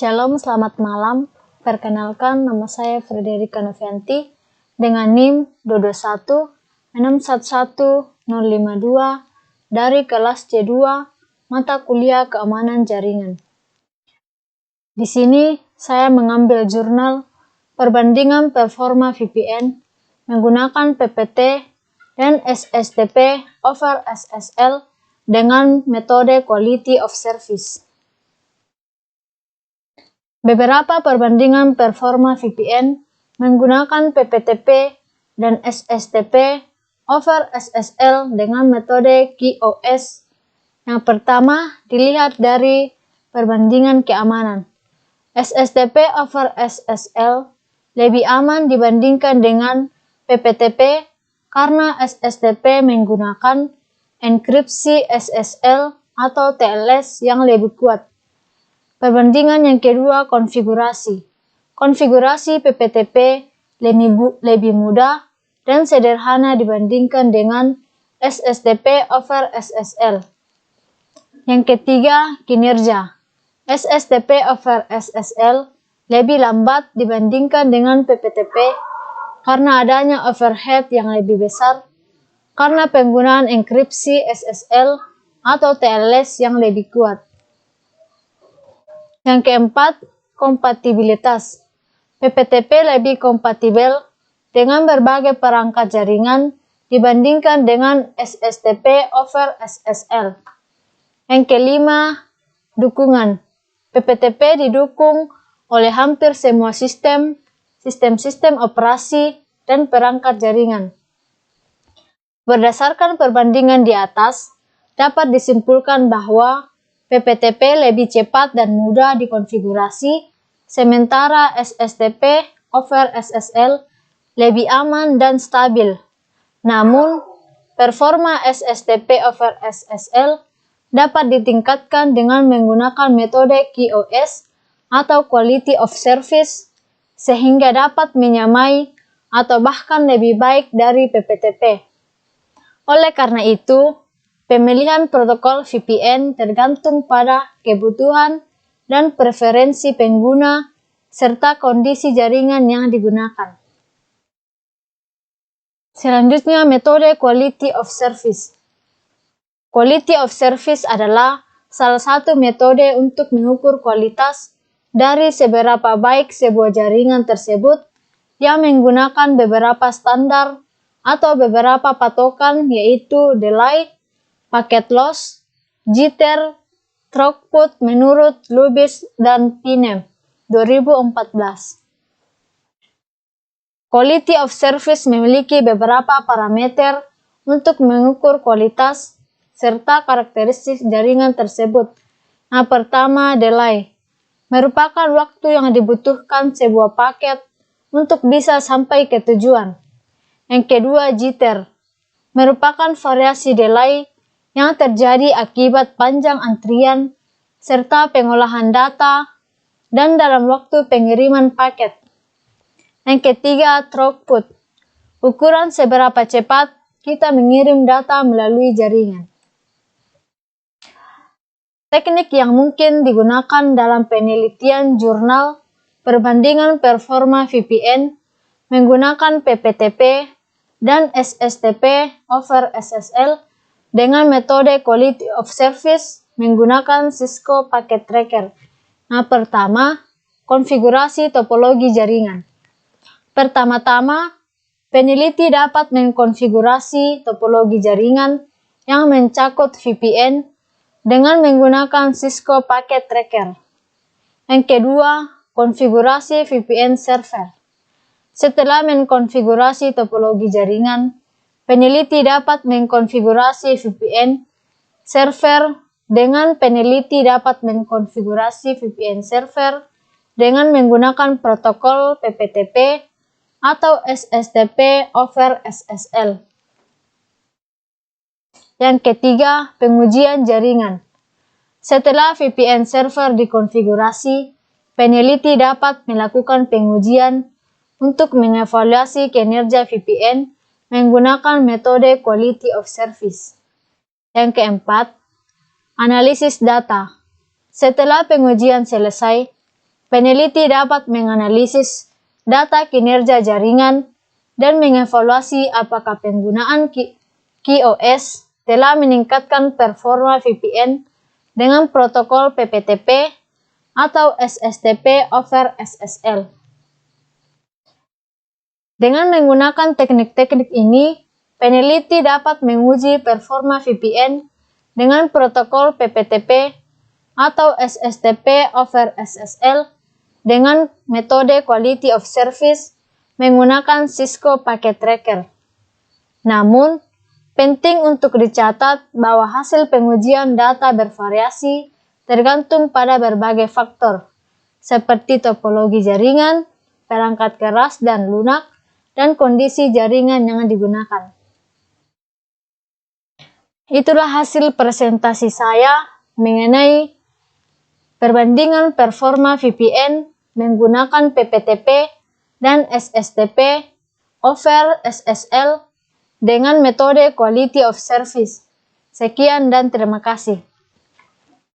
Shalom, selamat malam. Perkenalkan, nama saya Frederika Novianti dengan NIM 221611052 dari kelas C2 mata kuliah keamanan jaringan. Di sini saya mengambil jurnal perbandingan performa VPN menggunakan PPT dan SSTP over SSL dengan metode Quality of Service. Beberapa perbandingan performa VPN menggunakan PPTP dan SSTP over SSL dengan metode QoS. Yang pertama dilihat dari perbandingan keamanan. SSTP over SSL lebih aman dibandingkan dengan PPTP karena SSTP menggunakan enkripsi SSL atau TLS yang lebih kuat. Perbandingan yang kedua, konfigurasi. Konfigurasi PPTP lebih mudah dan sederhana dibandingkan dengan SSTP over SSL. Yang ketiga, kinerja. SSTP over SSL lebih lambat dibandingkan dengan PPTP karena adanya overhead yang lebih besar karena penggunaan enkripsi SSL atau TLS yang lebih kuat. Yang keempat, kompatibilitas. PPTP lebih kompatibel dengan berbagai perangkat jaringan dibandingkan dengan SSTP over SSL. Yang kelima, dukungan. PPTP didukung oleh hampir semua sistem operasi, dan perangkat jaringan. Berdasarkan perbandingan di atas, dapat disimpulkan bahwa PPTP lebih cepat dan mudah dikonfigurasi, sementara SSTP over SSL lebih aman dan stabil. Namun, performa SSTP over SSL dapat ditingkatkan dengan menggunakan metode QoS atau Quality of Service, sehingga dapat menyamai atau bahkan lebih baik dari PPTP. Oleh karena itu, pemilihan protokol VPN tergantung pada kebutuhan dan preferensi pengguna serta kondisi jaringan yang digunakan. Selanjutnya, metode Quality of Service. Quality of Service adalah salah satu metode untuk mengukur kualitas dari seberapa baik sebuah jaringan tersebut yang menggunakan beberapa standar atau beberapa patokan, yaitu delay, packet loss, jitter, throughput menurut Lubis dan Pinem 2014. Quality of Service memiliki beberapa parameter untuk mengukur kualitas serta karakteristik jaringan tersebut. Yang pertama, delay. Merupakan waktu yang dibutuhkan sebuah paket untuk bisa sampai ke tujuan. Yang kedua, jitter. Merupakan variasi delay yang terjadi akibat panjang antrian serta pengolahan data dan dalam waktu pengiriman paket. Yang ketiga, throughput. Ukuran seberapa cepat kita mengirim data melalui jaringan. Teknik yang mungkin digunakan dalam penelitian jurnal perbandingan performa VPN menggunakan PPTP dan SSTP over SSL dengan metode Quality of Service menggunakan Cisco Packet Tracker. Yang pertama, konfigurasi topologi jaringan. Pertama-tama, peneliti dapat mengkonfigurasi topologi jaringan yang mencakup VPN dengan menggunakan Cisco Packet Tracker. Yang kedua, konfigurasi VPN server. Setelah mengkonfigurasi topologi jaringan, peneliti dapat mengkonfigurasi VPN server dengan menggunakan protokol PPTP atau SSTP over SSL. Yang ketiga, pengujian jaringan. Setelah VPN server dikonfigurasi, peneliti dapat melakukan pengujian untuk mengevaluasi kinerja VPN menggunakan metode Quality of Service. Yang keempat, analisis data. Setelah pengujian selesai, peneliti dapat menganalisis data kinerja jaringan dan mengevaluasi apakah penggunaan QoS telah meningkatkan performa VPN dengan protokol PPTP atau SSTP over SSL. Dengan menggunakan teknik-teknik ini, peneliti dapat menguji performa VPN dengan protokol PPTP atau SSTP over SSL dengan metode Quality of Service menggunakan Cisco Packet Tracker. Namun, penting untuk dicatat bahwa hasil pengujian data bervariasi tergantung pada berbagai faktor, seperti topologi jaringan, perangkat keras dan lunak, dan kondisi jaringan yang digunakan. Itulah hasil presentasi saya mengenai perbandingan performa VPN menggunakan PPTP dan SSTP over SSL dengan metode Quality of Service. Sekian dan terima kasih.